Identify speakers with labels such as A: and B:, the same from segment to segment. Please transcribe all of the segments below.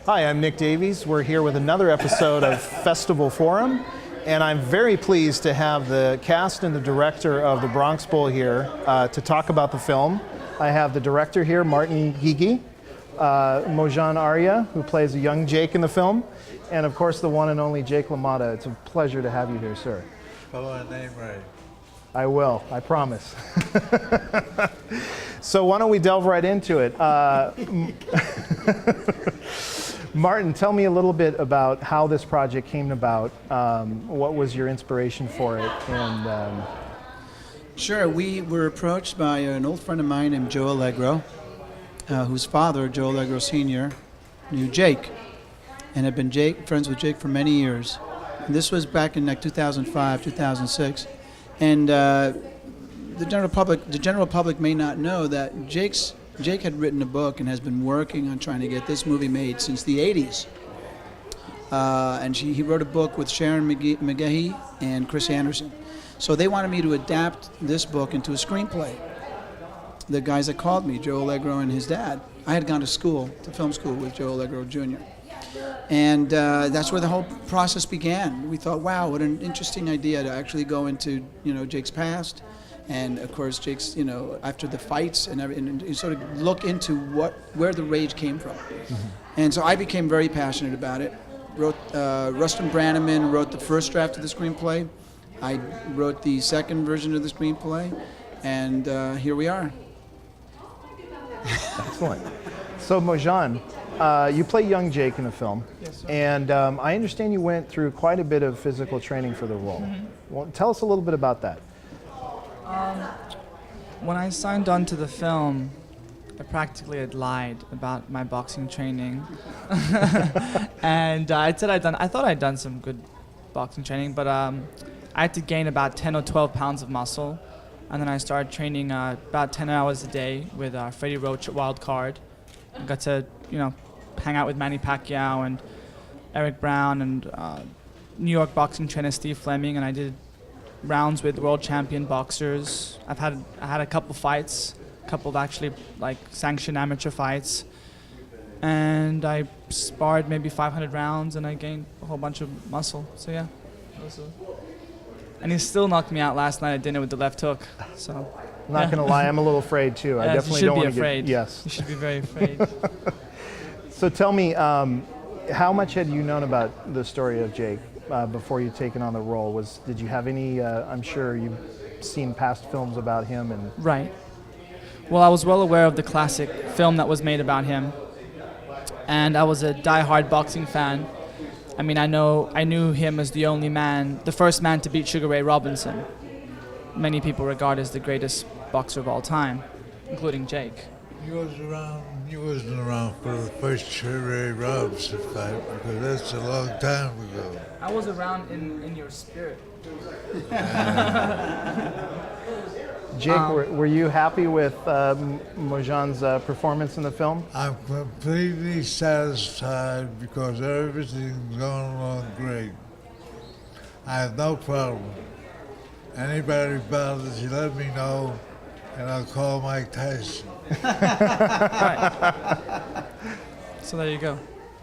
A: Hi, I'm Nick Davies. We're here with another episode of Festival Forum, and I'm very pleased to have the cast and the director of the Bronx Bowl here to talk about the film. I have the director here, Martin Gigi, Mojan Arya, who plays a young Jake in the film, and of course the one and only Jake LaMotta. It's a pleasure to have you here, sir.
B: Spell my name right.
A: I will, I promise. So why don't we delve right into it? Martin, tell me a little bit about how this project came about. What was your inspiration for it? And
C: Sure, we were approached by an old friend of mine named Joe Allegro, whose father, Joe Allegro Sr., knew Jake and had been friends with Jake for many years. And this was back in like 2005, 2006. And the general public may not know that Jake had written a book and has been working on trying to get this movie made since the 80s. And he wrote a book with Sharon McGahee and Chris Anderson. So they wanted me to adapt this book into a screenplay. The guys that called me, Joe Allegro and his dad. I had gone to film school with Joe Allegro Jr. And that's where the whole process began. We thought, wow, what an interesting idea to actually go into, Jake's past. And of course, Jake's, after the fights and everything, and you sort of look into where the rage came from. Mm-hmm. And so I became very passionate about it. Rustin Brannaman wrote the first draft of the screenplay. I wrote the second version of the screenplay, and here we are.
A: Excellent. So Mojan, you play young Jake in the film.
D: Yes, sir.
A: And I understand you went through quite a bit of physical training for the role. Mm-hmm. Well, tell us a little bit about that.
D: When I signed on to the film, I practically had lied about my boxing training. And I thought I'd done some good boxing training, but I had to gain about 10 or 12 pounds of muscle. And then I started training about 10 hours a day with Freddie Roach at Wild Card. I got to, hang out with Manny Pacquiao and Eric Brown and New York boxing trainer Steve Fleming, and I did rounds with world champion boxers. I had a couple fights, a couple of actually sanctioned amateur fights, and I sparred maybe 500 rounds, and I gained a whole bunch of muscle. So yeah, and he still knocked me out last night at dinner with the left hook. So
A: I'm not gonna lie, I'm a little afraid too. I definitely don't want to get. Yes,
D: you should be very afraid.
A: So tell me, how much had you known about the story of Jake before you'd taken on the role? Did you have any? I'm sure you've seen past films about him and.
D: Right. Well, I was well aware of the classic film that was made about him, and I was a die-hard boxing fan. I mean, I knew him as the first man to beat Sugar Ray Robinson. Many people regard as the greatest boxer of all time, including Jake.
B: You wasn't around for the first Sugar Ray Robinson fight, because that's a long time ago.
D: I was around in your spirit.
A: Jake, were you happy with Mojan's performance in the film?
B: I'm completely satisfied because everything's going along great. I have no problem. Anybody bothers you, let me know, and I'll call Mike Tyson.
D: Right. So there you go.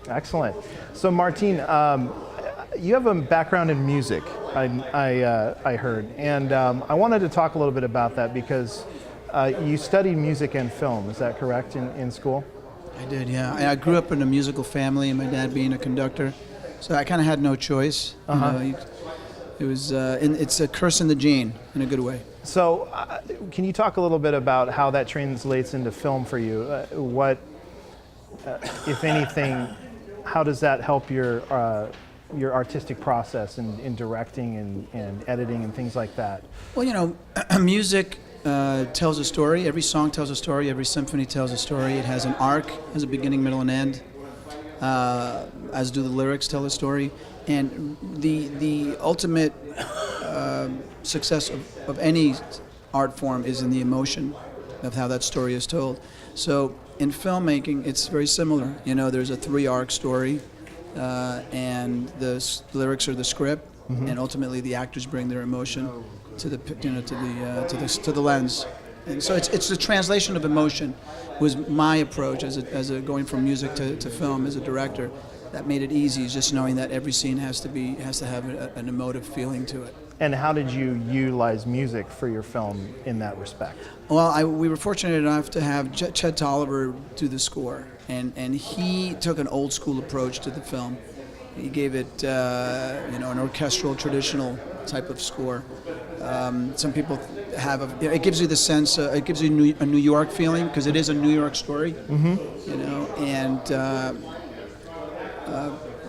A: Excellent. So Martin, you have a background in music, I heard, and I wanted to talk a little bit about that because you studied music and film. Is that correct in school?
C: I did, yeah. I grew up in a musical family, and my dad being a conductor, so I kind of had no choice.
A: Uh-huh.
C: It's a curse in the gene, in a good way.
A: So, can you talk a little bit about how that translates into film for you? What, if anything, how does that help your artistic process in directing and editing and things like that?
C: Well, music tells a story. Every song tells a story. Every symphony tells a story. It has an arc, has a beginning, middle, and end. As do the lyrics tell a story. And the ultimate success of any art form is in the emotion of how that story is told. So in filmmaking, it's very similar. There's a 3-arc story, and the lyrics are the script, mm-hmm. and ultimately the actors bring their emotion to the lens. And so it's the translation of emotion was my approach as a going from music to film as a director. That made it easy, is just knowing that every scene has to have an emotive feeling to it.
A: And how did you utilize music for your film in that respect?
C: Well, we were fortunate enough to have Chet Tolliver do the score, and he took an old school approach to the film. He gave it, an orchestral, traditional type of score. Some people it gives you the sense, it gives you a New York feeling, because it is a New York story, and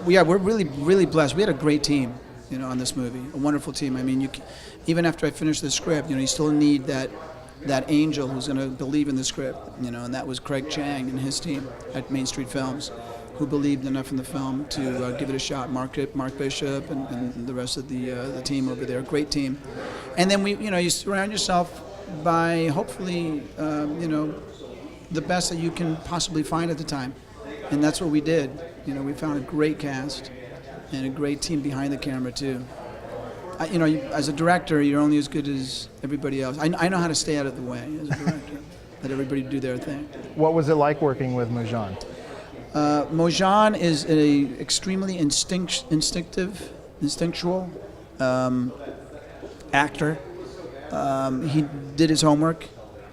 C: we're really, really blessed. We had a great team, on this movie, a wonderful team. I mean, even after I finished the script, you still need that angel who's going to believe in the script, and that was Craig Chang and his team at Main Street Films, who believed enough in the film to give it a shot. Mark Bishop and the rest of the team over there, great team. And then you surround yourself by hopefully, the best that you can possibly find at the time, and that's what we did. We found a great cast and a great team behind the camera too. As a director, you're only as good as everybody else. I know how to stay out of the way as a director. Let everybody do their thing.
A: What was it like working with Mojan?
C: Mojan is an extremely instinctual actor. He did his homework.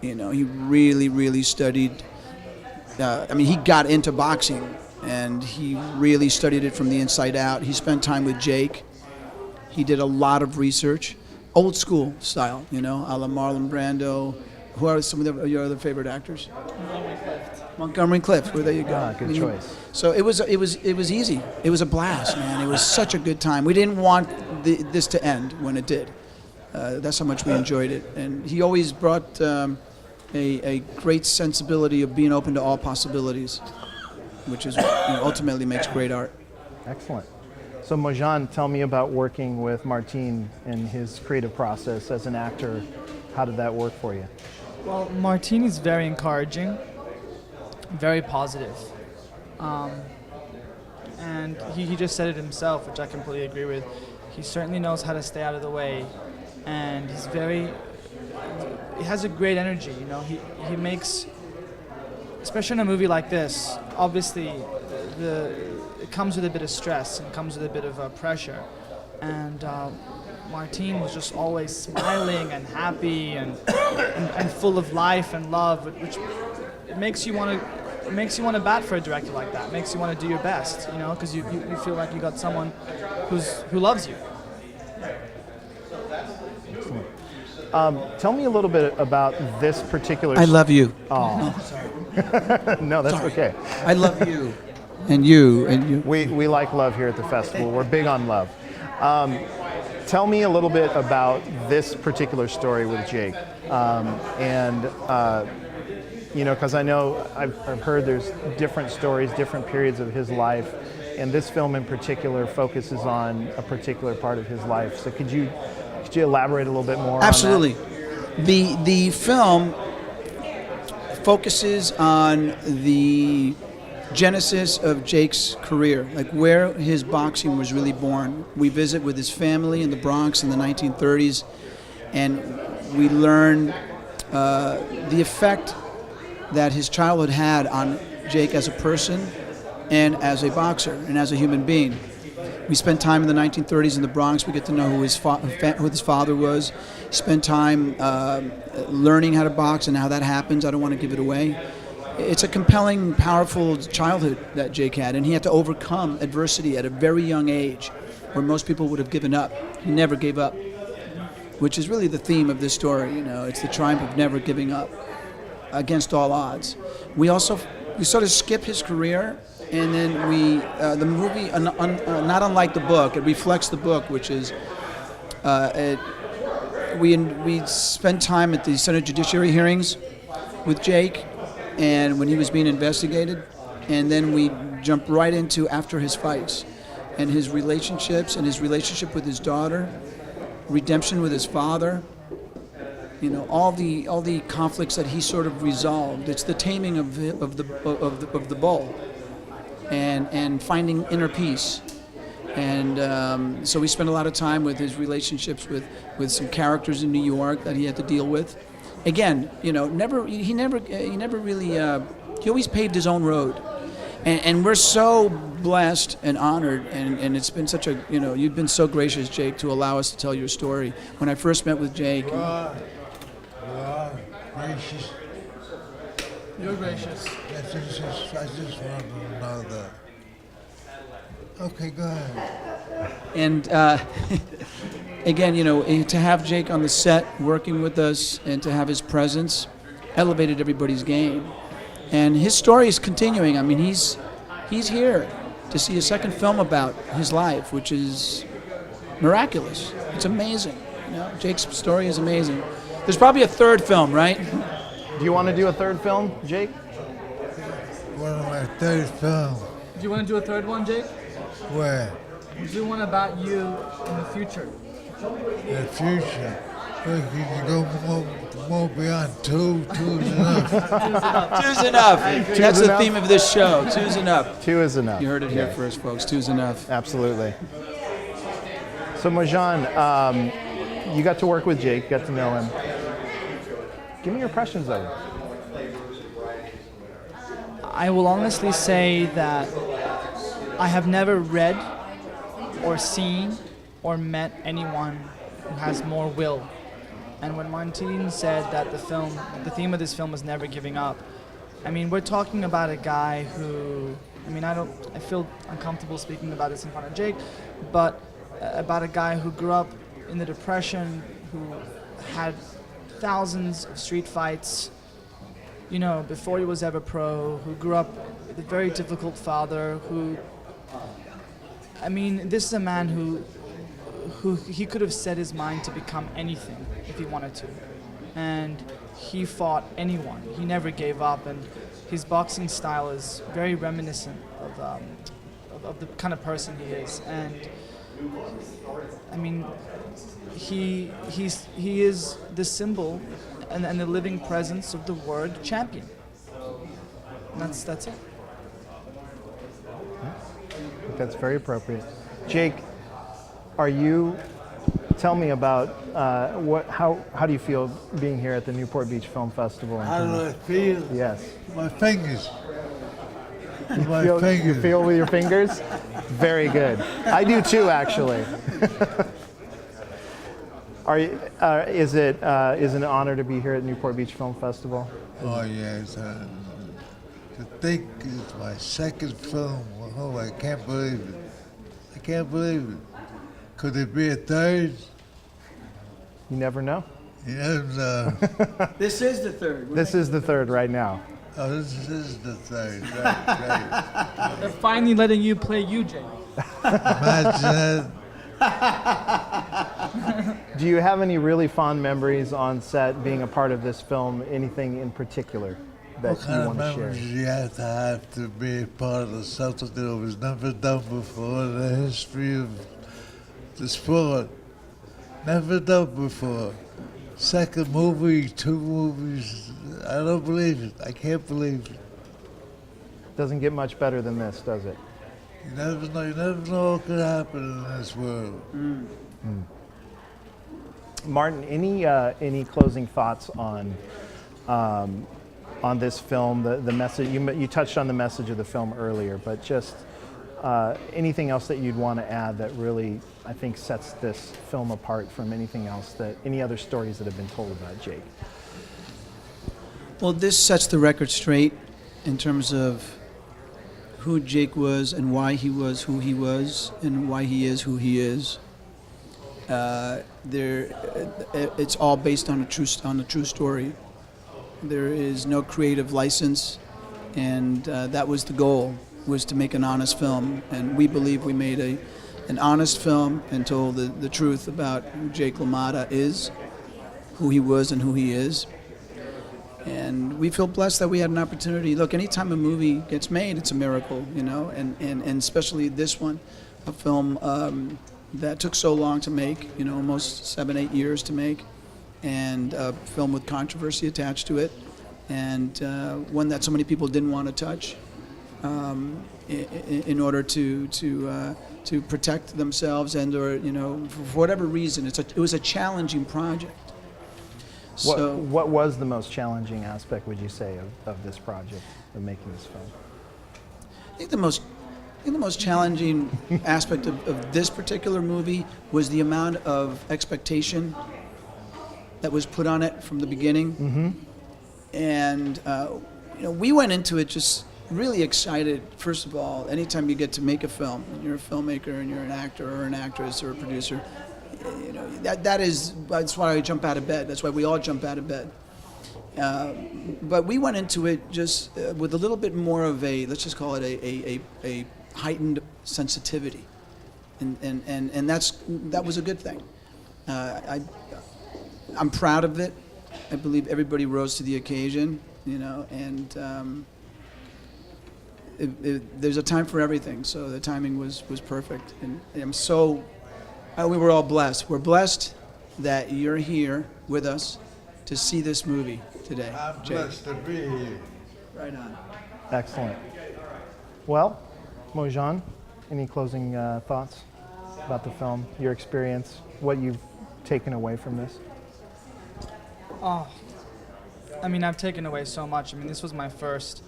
C: He really, really studied. He got into boxing, and he really studied it from the inside out. He spent time with Jake. He did a lot of research, old school style, a la Marlon Brando. Who are some of your other favorite actors? Montgomery Clift. Well, there you go.
A: Good choice.
C: So it was easy. It was a blast, man. It was such a good time. We didn't want this to end when it did. That's how much we enjoyed it. And he always brought a great sensibility of being open to all possibilities, which is ultimately makes great art.
A: Excellent. So Mojan, tell me about working with Martin and his creative process as an actor. How did that work for you?
D: Well, Martin is very encouraging, very positive. And he just said it himself, which I completely agree with. He certainly knows how to stay out of the way, and he has a great energy, He makes, especially in a movie like this, obviously it comes with a bit of stress and comes with a bit of pressure. And Martin was just always smiling and happy and full of life and love, which it makes you want to bat for a director like that. It makes you want to do your best, because you feel like you got someone who loves you.
A: Tell me a little bit about this particular.
C: I love you.
A: Oh,
C: no, sorry.
A: No, that's
C: sorry.
A: Okay.
C: I love you, and you.
A: We like love here at the festival. We're big on love. Tell me a little bit about this particular story with Jake, because I know I've heard there's different stories, different periods of his life, and this film in particular focuses on a particular part of his life. So could you elaborate a little bit more?
C: Absolutely.
A: On that?
C: The film focuses on the genesis of Jake's career, like where his boxing was really born. We visit with his family in the Bronx in the 1930s, and we learn the effect that his childhood had on Jake as a person and as a boxer and as a human being. We spent time in the 1930s in the Bronx. We get to know who his father was. Spent time learning how to box and how that happens. I don't want to give it away. It's a compelling, powerful childhood that Jake had, and he had to overcome adversity at a very young age, where most people would have given up. He never gave up, which is really the theme of this story. It's the triumph of never giving up against all odds. We sort of skip his career. And then the movie, not unlike the book, it reflects the book, which is, we spent time at the Senate Judiciary hearings with Jake, and when he was being investigated, and then we jump right into after his fights, and his relationships, and his relationship with his daughter, redemption with his father, all the conflicts that he sort of resolved. It's the taming of the bull. And finding inner peace. And so we spent a lot of time with his relationships with some characters in New York that he had to deal with. again, you know, he never really, he always paved his own road. And we're so blessed and honored, and it's been such a, you know, you've been so gracious, Jake, to allow us to tell your story. When I first met with Jake.
B: Gracious.
D: You're gracious.
B: I just wanted to know that. Okay, go ahead.
C: And again, you know, to have Jake on the set working with us and to have his presence elevated everybody's game. And his story is continuing. I mean, he's here to see a second film about his life, which is miraculous. It's amazing. You know, Jake's story is amazing. There's probably a third film, right?
A: Do you want to do a third film, Jake?
B: One of my third film.
D: Do you want to do a third one, Jake?
B: Where?
D: Do one about you in the future.
B: In the future. Look, you can go more beyond two. Two's enough.
C: Two's enough. That's the
A: enough?
C: theme of this show. Two's enough.
A: 2 is enough.
C: You heard it here
A: Okay.
C: first, folks. Two's enough.
A: Absolutely. So Marjan, you got to work with Jake, got to know him. Give me your impressions of him.
D: I will honestly say that I have never read or seen or met anyone who has more will. And when Martin said that the theme of this film was never giving up, I mean, we're talking about a guy who, I mean, I feel uncomfortable speaking about this in front of Jake, but about a guy who grew up in the Depression, who had thousands of street fights, you know, before he was ever pro, who grew up with a very difficult father, who, I mean, this is a man who he could have set his mind to become anything if he wanted to. And he fought anyone. He never gave up, and his boxing style is very reminiscent of the kind of person he is. And I mean, he is the symbol and the living presence of the word champion. And that's it.
A: I think that's very appropriate. Jake, tell me about how do you feel being here at the Newport Beach Film Festival?
B: How do I feel?
A: Yes.
B: My fingers.
A: You feel with your fingers? Very good. I do too, actually. Is it an honor to be here at Newport Beach Film Festival?
B: Oh, yes. To think it's my second film. Oh, I can't believe it. I can't believe it. Could it be a third?
A: You never know.
B: You never know.
C: This is the third.
A: This is the third right now.
B: Oh, this is the third. Right.
D: They're finally letting you play you, Jake.
B: Imagine that.
A: Do you have any really fond memories on set being a part of this film? Anything in particular that
B: What
A: you
B: kind of
A: want to share?
B: memories you have to be a part of something that was never done before in the history of the sport? Never done before. Second movie, 2 movies. I don't believe it. I can't believe it.
A: Doesn't get much better than this, does it?
B: You never know. You never know what could happen in this world.
A: Martin, any closing thoughts on this film? The message you touched on the message of the film earlier, but just anything else that you'd want to add that really, I think, sets this film apart from anything else any other stories that have been told about Jake?
C: Well, this sets the record straight in terms of who Jake was and why he was who he was and why he is who he is. It's all based on a true story. There is no creative license, and that was the goal, was to make an honest film. And we believe we made an honest film and told the truth about who Jake LaMotta is, who he was and who he is. And we feel blessed that we had an opportunity. Look, anytime a movie gets made, it's a miracle, you know, and especially this one, a film that took so long to make, you know, almost 7-8 years to make, and a film with controversy attached to it, and one that so many people didn't want to touch in order to protect themselves and, or, you know, for whatever reason. It was a challenging project.
A: What was the most challenging aspect, would you say, of this project, of making this film?
C: I think the most challenging aspect of this particular movie was the amount of expectation that was put on it from the beginning.
A: Mm-hmm.
C: And we went into it just really excited. First of all, anytime you get to make a film, and you're a filmmaker and you're an actor or an actress or a producer, that's why I jump out of bed. That's why we all jump out of bed. But we went into it just with a little bit more of a, let's just call it a heightened sensitivity, and that was a good thing. I'm proud of it. I believe everybody rose to the occasion, and there's a time for everything. So the timing was perfect, and we were all blessed. We're blessed that you're here with us to see this movie today.
B: I'm
C: Jake.
B: blessed to be here.
C: Right on.
A: Excellent. Well, Mojan, any closing thoughts about the film, your experience, what you've taken away from this?
D: Oh, I mean, I've taken away so much. I mean, this was my first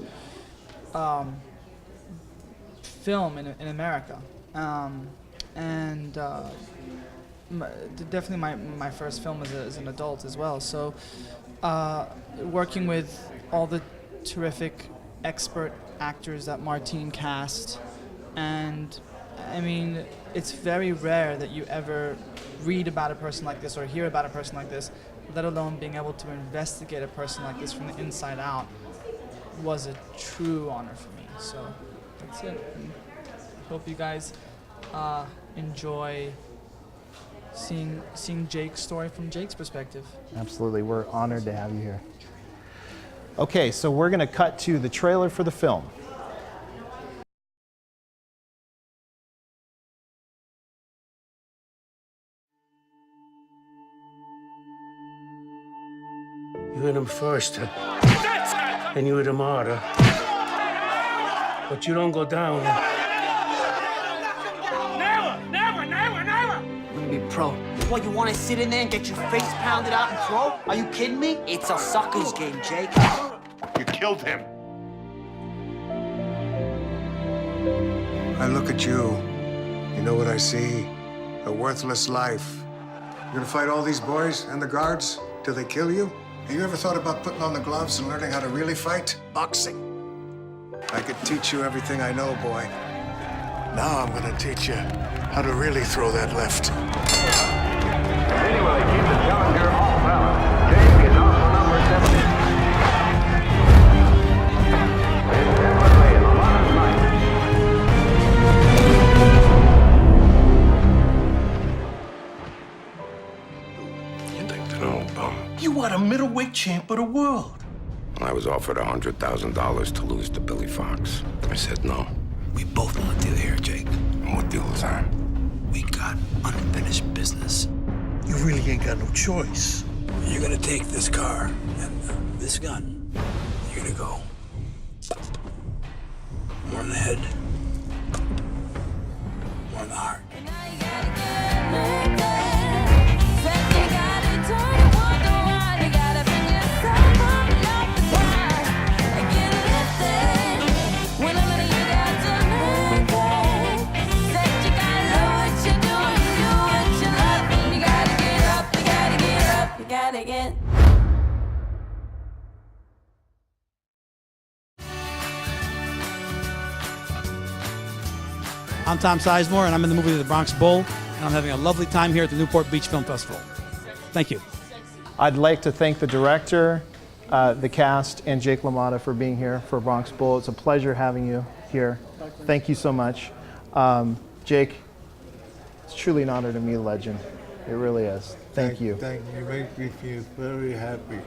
D: film in America, definitely my first film as an adult as well. So, working with all the terrific expert actors that Martine cast, and I mean, it's very rare that you ever read about a person like this or hear about a person like this, let alone being able to investigate a person like this from the inside out was a true honor for me. So that's it. And hope you guys enjoy seeing Jake's story from Jake's perspective.
A: Absolutely, we're honored to have you here. Okay, so we're going to cut to the trailer for the film.
E: You hit him first, and you hit him harder. But you don't go down.
F: I'm gonna be pro. What, you wanna sit in there and get your face pounded out and pro? Are you kidding me? It's a sucker's game, Jake.
G: You killed him.
H: I look at you. You know what I see? A worthless life. You're gonna fight all these boys and the guards till they kill you? Have you ever thought about putting on the gloves and learning how to really fight? Boxing. I could teach you everything I know, boy. Now I'm gonna teach you how to really throw that left.
G: Anyway, keep the challenger all balanced. Jake is also number 70. It's definitely a lot of night.
E: You think they're all bum?
I: You are the middleweight champ of the world.
E: I was offered $100,000 to lose to Billy Fox. I said no.
I: We both want a deal here, Jake.
E: And what deal is that?
I: We got unfinished business. You really ain't got no choice. You're gonna take this car and this gun. You're gonna go. More in the head. More in the heart.
J: I'm Tom Sizemore, and I'm in the movie The Bronx Bull, and I'm having a lovely time here at the Newport Beach Film Festival. Thank you.
A: I'd like to thank the director, the cast, and Jake LaMotta for being here for Bronx Bull. It's a pleasure having you here. Thank you so much. Jake, it's truly an honor to meet a legend. It really is. Thank you.
B: Thank you. You make me feel very happy.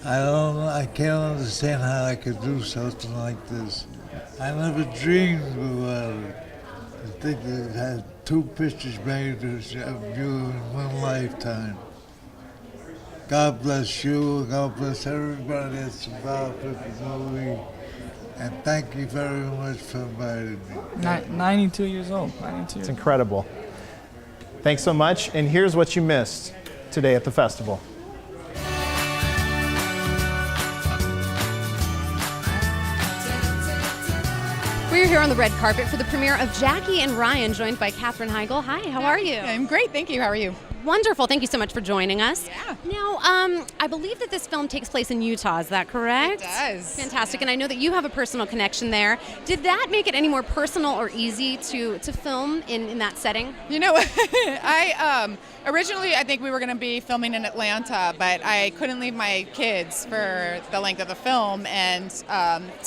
B: I can't understand how I could do something like this. I never dreamed about it. I think they had 2 pictures made of you in one lifetime. God bless you, God bless everybody that's involved with the movie, and thank you very much for inviting me.
D: 92 years old. 92.
A: It's incredible. Thanks so much, and here's what you missed today at the festival.
K: We're here on the red carpet for the premiere of Jackie and Ryan, joined by Katherine Heigl. Hi, how are you?
L: I'm great, thank you. How are you?
K: Wonderful. Thank you so much for joining us.
L: Yeah.
K: Now, I believe that this film takes place in Utah. Is that correct?
L: It does.
K: Fantastic. And I know that you have a personal connection there. Did that make it any more personal or easy to film in that setting?
L: You know, originally I think we were going to be filming in Atlanta, but I couldn't leave my kids for the length of the film, and it's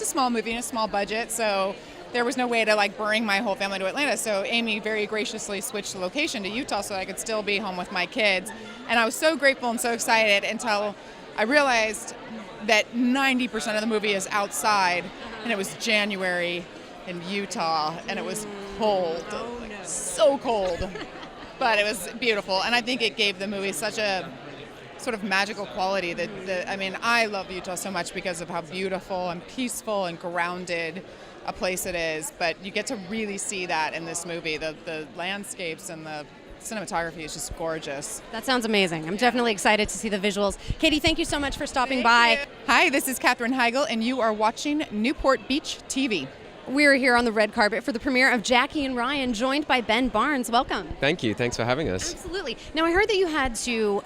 L: a small movie and a small budget, so there was no way to bring my whole family to Atlanta. So Amy very graciously switched the location to Utah so I could still be home with my kids. And I was so grateful and so excited until I realized that 90% of the movie is outside, and it was January in Utah, and it was cold, so cold, but it was beautiful. And I think it gave the movie such a sort of magical quality I love Utah so much because of how beautiful and peaceful and grounded a place it is, but you get to really see that in this movie. The landscapes and the cinematography is just gorgeous.
K: That sounds amazing. I'm definitely excited to see the visuals. Katie, thank you so much for stopping by.
L: Hi, this is Katherine Heigl, and you are watching Newport Beach TV.
K: We're here on the red carpet for the premiere of Jackie and Ryan, joined by Ben Barnes. Welcome.
M: Thank you. Thanks for having us.
K: Absolutely. Now, I heard that you had to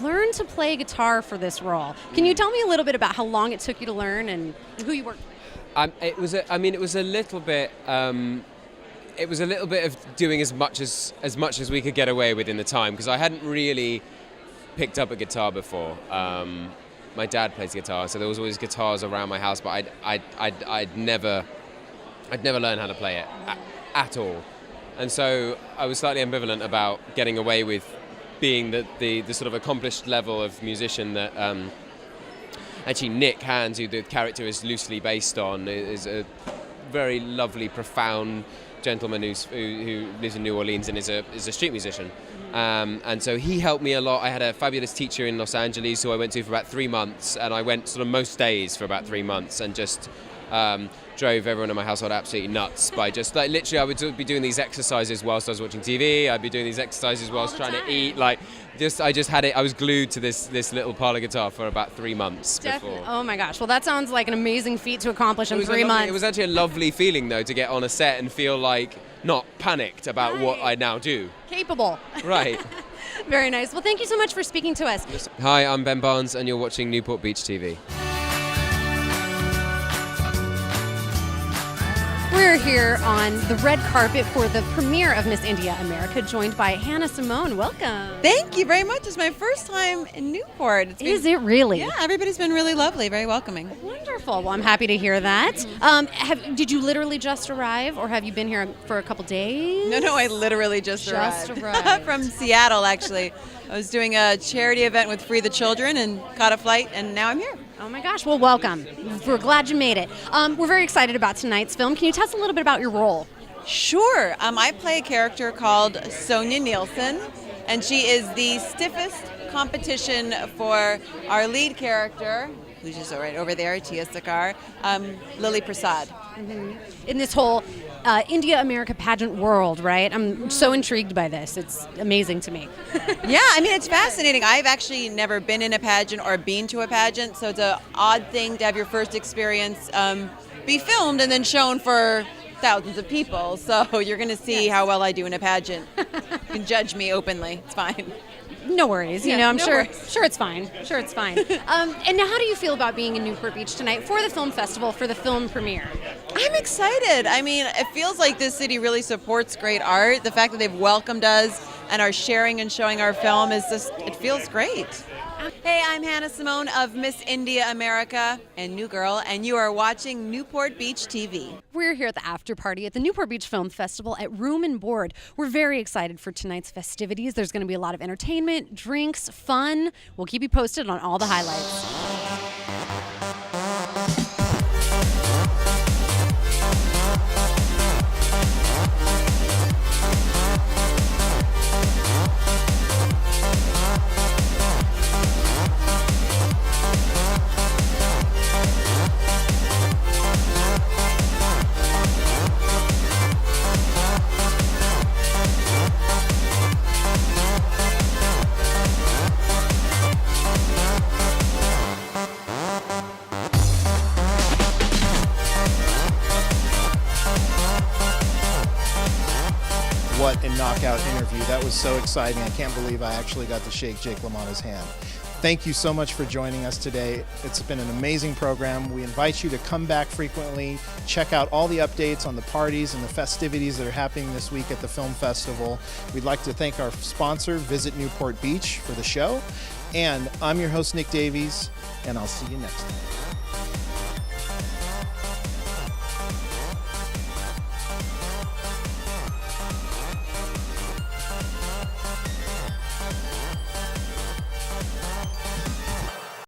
K: learn to play guitar for this role. Can you tell me a little bit about how long it took you to learn and who you worked with?
M: It was a little bit. It was a little bit of doing as much as we could get away with in the time, because I hadn't really picked up a guitar before. My dad plays guitar, so there was always guitars around my house, but I'd never learned how to play it at all, and so I was slightly ambivalent about getting away with being the sort of accomplished level of musician that. Actually, Nick Hands, who the character is loosely based on, is a very lovely, profound gentleman who lives in New Orleans and is a street musician. And so he helped me a lot. I had a fabulous teacher in Los Angeles who I went to for about 3 months, and I went sort of most days for about 3 months and just drove everyone in my household absolutely nuts by just literally I would be doing these exercises whilst I was watching TV. I'd be doing these exercises whilst trying to eat. I just had it. I was glued to this little parlor guitar for about 3 months before.
K: Oh my gosh! Well, that sounds like an amazing feat to accomplish in 3 months.
M: It was actually a lovely feeling though to get on a set and feel not panicked about what I now do.
K: Capable.
M: Right.
K: Very nice. Well, thank you so much for speaking to us.
M: Hi, I'm Ben Barnes, and you're watching Newport Beach TV.
K: We're here on the red carpet for the premiere of Miss India America, joined by Hannah Simone. Welcome.
N: Thank you very much. It's my first time in Newport.
K: Is it really?
N: Yeah, everybody's been really lovely, very welcoming.
K: Wonderful. Well, I'm happy to hear that. Did you literally just arrive, or have you been here for a couple days?
N: No, I literally just arrived. From Seattle, actually. I was doing a charity event with Free the Children and caught a flight, and now I'm here.
K: Oh my gosh, well, welcome. We're glad you made it. We're very excited about tonight's film. Can you tell us a little bit about your role?
N: Sure. I play a character called Sonia Nielsen, and she is the stiffest competition for our lead character, who's just right over there, Tia Sakar, Lily Prasad.
K: Mm-hmm. In this whole India-America pageant world, right? I'm so intrigued by this. It's amazing to me.
N: Yeah, it's fascinating. I've actually never been in a pageant or been to a pageant, so it's an odd thing to have your first experience be filmed and then shown for thousands of people. So you're going to see how well I do in a pageant. You can judge me openly. It's fine.
K: No worries. I'm sure it's fine. Sure it's fine. And now, how do you feel about being in Newport Beach tonight for the film festival, for the film premiere?
N: I'm excited. It feels like this city really supports great art. The fact that they've welcomed us and are sharing and showing our film it feels great. Hey, I'm Hannah Simone of Miss India America and New Girl, and you are watching Newport Beach TV.
K: We're here at the after party at the Newport Beach Film Festival at Room and Board. We're very excited for tonight's festivities. There's going to be a lot of entertainment, drinks, fun. We'll keep you posted on all the highlights.
A: what a knockout interview. That was so exciting. I can't believe I actually got to shake Jake LaMotta's hand. Thank you so much for joining us today. It's been an amazing program. We invite you to come back frequently, check out all the updates on the parties and the festivities that are happening this week at the film festival. We'd like to thank our sponsor, Visit Newport Beach, for the show. And I'm your host, Nick Davies, and I'll see you next time.